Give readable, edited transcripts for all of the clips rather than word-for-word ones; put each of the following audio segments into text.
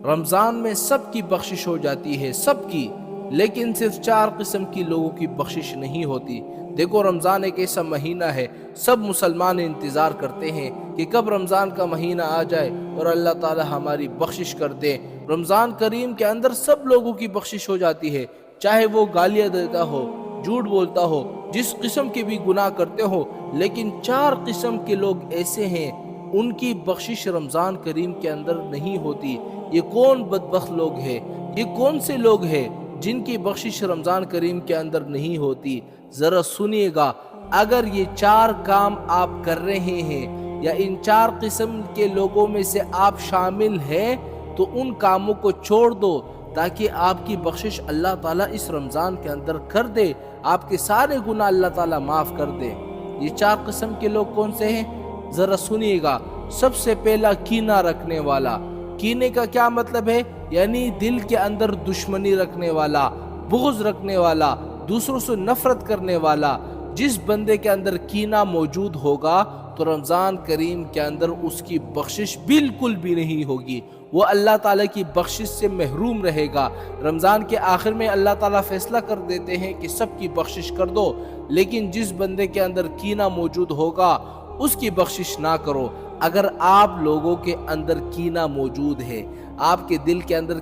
رمضان میں سب کی بخشش ہو جاتی ہے، سب کی، لیکن صرف 4 قسم کی لوگوں کی بخشش نہیں ہوتی۔ دیکھو رمضان ایک ایسا مہینہ ہے، سب مسلمان انتظار کرتے ہیں کہ کب رمضان کا مہینہ آ جائے اور اللہ تعالی ہماری بخشش کر دے۔ رمضان کریم کے اندر سب لوگوں کی بخشش ہو جاتی ہے، چاہے وہ گالیاں دیتا ہو، جھوٹ بولتا ہو، جس قسم کے بھی گناہ کرتے ہو، لیکن 4 قسم کے لوگ ایسے ہیں ان کی بخشش رمضان کریم کے اندر نہیں ہوتی۔ یہ کون بدبخت لوگ ہیں؟ یہ کون سے لوگ ہیں جن کی بخشش رمضان کریم کے اندر نہیں ہوتی؟ ذرا سنیے گا، اگر یہ 4 کام آپ کر رہے ہیں یا ان 4 قسم کے لوگوں میں سے آپ شامل ہیں تو ان کاموں کو چھوڑ دو تاکہ آپ کی بخشش اللہ تعالیٰ اس رمضان کے اندر کر دے، آپ کے سارے گناہ اللہ تعالیٰ معاف کر دے۔ یہ 4 قسم کے لوگ کون سے ہیں؟ ذرا سنیے گا۔ سب سے پہلا کینہ رکھنے والا۔ کینے کا کیا مطلب ہے؟ یعنی دل کے اندر دشمنی رکھنے والا، بغض رکھنے والا، دوسروں سے نفرت کرنے والا۔ جس بندے کے اندر کینہ موجود ہوگا تو رمضان کریم کے اندر اس کی بخشش بالکل بھی نہیں ہوگی، وہ اللہ تعالیٰ کی بخشش سے محروم رہے گا۔ رمضان کے آخر میں اللہ تعالیٰ فیصلہ کر دیتے ہیں کہ سب کی بخشش کر دو، لیکن جس بندے کے اندر کینہ موجود ہوگا اس کی بخشش نہ کرو۔ اگر آپ لوگوں کے اندر کینہ موجود ہے، آپ کے دل کے اندر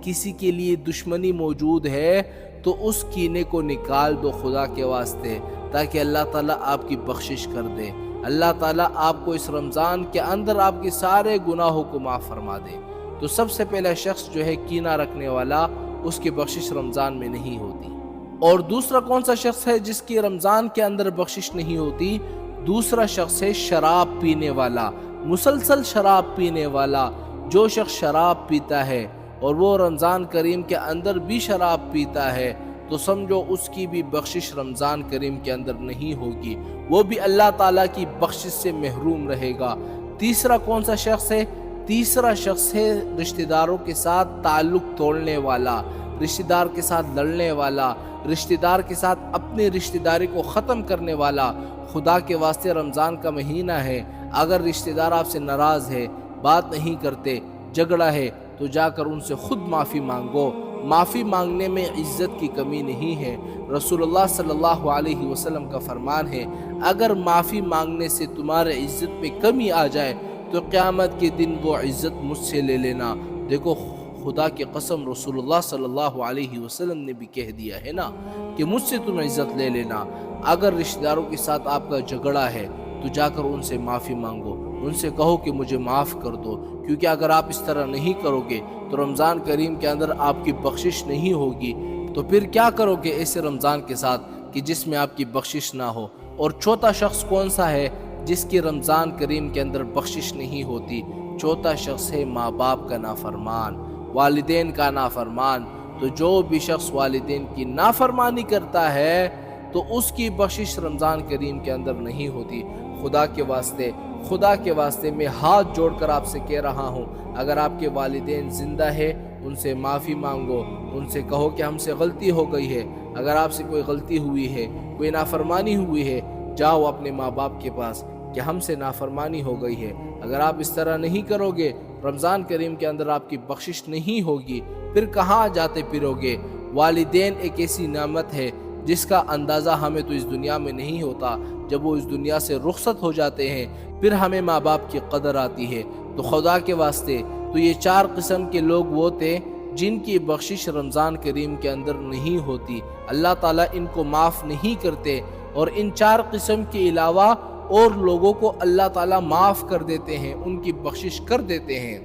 کسی کے لیے دشمنی موجود ہے تو اس کینے کو نکال دو خدا کے واسطے، تاکہ اللہ تعالیٰ آپ کی بخشش کر دے۔ اللہ تعالیٰ آپ کو اس رمضان کے اندر آپ کے سارے گناہوں کو معاف فرما دے۔ تو سب سے پہلا شخص جو ہے کینہ رکھنے والا، اس کی بخشش رمضان میں نہیں ہوتی۔ اور دوسرا کون سا شخص ہے جس کی رمضان کے اندر بخشش نہیں ہوتی؟ دوسرا شخص ہے شراب پینے والا، مسلسل شراب پینے والا۔ جو شخص شراب پیتا ہے اور وہ رمضان کریم کے اندر بھی شراب پیتا ہے تو سمجھو اس کی بھی بخشش رمضان کریم کے اندر نہیں ہوگی، وہ بھی اللہ تعالیٰ کی بخشش سے محروم رہے گا۔ تیسرا کون سا شخص ہے؟ تیسرا شخص ہے رشتہ داروں کے ساتھ تعلق توڑنے والا، رشتہ دار کے ساتھ لڑنے والا، رشتہ دار کے ساتھ اپنی رشتہ داری کو ختم کرنے والا۔ خدا کے واسطے رمضان کا مہینہ ہے، اگر رشتہ دار آپ سے ناراض ہے، بات نہیں کرتے، جھگڑا ہے، تو جا کر ان سے خود معافی مانگو۔ معافی مانگنے میں عزت کی کمی نہیں ہے۔ رسول اللہ صلی اللہ علیہ وسلم کا فرمان ہے، اگر معافی مانگنے سے تمہارے عزت میں کمی آ جائے تو قیامت کے دن وہ عزت مجھ سے لے لینا۔ دیکھو خدا کی قسم رسول اللہ صلی اللہ علیہ وسلم نے بھی کہہ دیا ہے نا کہ مجھ سے تم عزت لے لینا۔ اگر رشتہ داروں کے ساتھ آپ کا جھگڑا ہے تو جا کر ان سے معافی مانگو، ان سے کہو کہ مجھے معاف کر دو، کیونکہ اگر آپ اس طرح نہیں کرو گے تو رمضان کریم کے اندر آپ کی بخشش نہیں ہوگی۔ تو پھر کیا کرو گے ایسے رمضان کے ساتھ کہ جس میں آپ کی بخشش نہ ہو؟ اور چوتھا شخص کون سا ہے جس کی رمضان کریم کے اندر بخشش نہیں ہوتی؟ چوتھا شخص ہے ماں باپ کا نافرمان، والدین کا نافرمان۔ تو جو بھی شخص والدین کی نافرمانی کرتا ہے تو اس کی بخشش رمضان کریم کے اندر نہیں ہوتی۔ خدا کے واسطے میں ہاتھ جوڑ کر آپ سے کہہ رہا ہوں، اگر آپ کے والدین زندہ ہے ان سے معافی مانگو، ان سے کہو کہ ہم سے غلطی ہو گئی ہے۔ اگر آپ سے کوئی غلطی ہوئی ہے، کوئی نافرمانی ہوئی ہے، جاؤ اپنے ماں باپ کے پاس کہ ہم سے نافرمانی ہو گئی ہے۔ اگر آپ اس طرح نہیں کرو گے رمضان کریم کے اندر آپ کی بخشش نہیں ہوگی، پھر کہاں جاتے پھرو گے؟ والدین ایک ایسی نعمت ہے جس کا اندازہ ہمیں تو اس دنیا میں نہیں ہوتا، جب وہ اس دنیا سے رخصت ہو جاتے ہیں پھر ہمیں ماں باپ کی قدر آتی ہے۔ تو خدا کے واسطے تو یہ 4 قسم کے لوگ وہ تھے جن کی بخشش رمضان کریم کے اندر نہیں ہوتی، اللہ تعالیٰ ان کو معاف نہیں کرتے، اور ان 4 قسم کے علاوہ اور لوگوں کو اللہ تعالیٰ معاف کر دیتے ہیں، ان کی بخشش کر دیتے ہیں۔